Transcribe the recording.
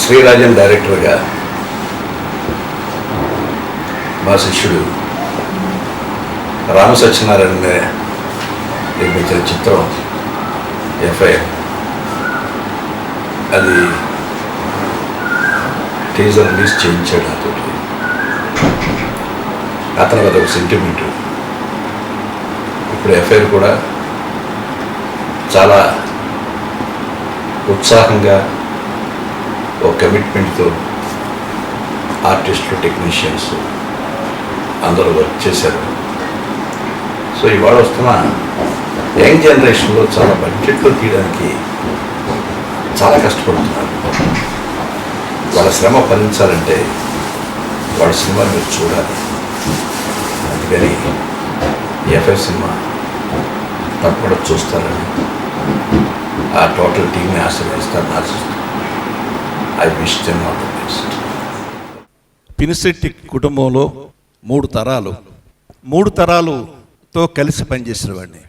శ్రీరాజన్ డైరెక్టర్గా మా శిష్యుడు రామ సత్యనారాయణ నిర్మించిన చిత్రం ఎఫ్ఐఆర్. అది టీజర్ రిలీజ్ చేయించాడు నాతో. అతనికి అదొక సెంటిమెంట్. ఇప్పుడు ఎఫ్ఐఆర్ కూడా చాలా ఉత్సాహంగా ఒక కమిట్మెంట్తో ఆర్టిస్టులు, టెక్నీషియన్స్ అందరూ వర్క్ చేశారు. సో ఇవాళ వస్తున్న యంగ్ జనరేషన్లో చాలా బడ్జెట్లో తీయడానికి చాలా కష్టపడుతున్నారు. వాళ్ళ శ్రమ ఫలించాలంటే వాళ్ళ సినిమా మీరు చూడాలి. అందుకని ఎఫ్ఐ సినిమా తప్పకుండా చూస్తారని ఆ టోటల్ టీమ్ని ఆశీర్వదిస్తారని ఆశిస్తాను. I wish them all the best. Pinisetty కుటుంబంలో 3 తరాలతో కలిసి పనిచేసిన వాడిని.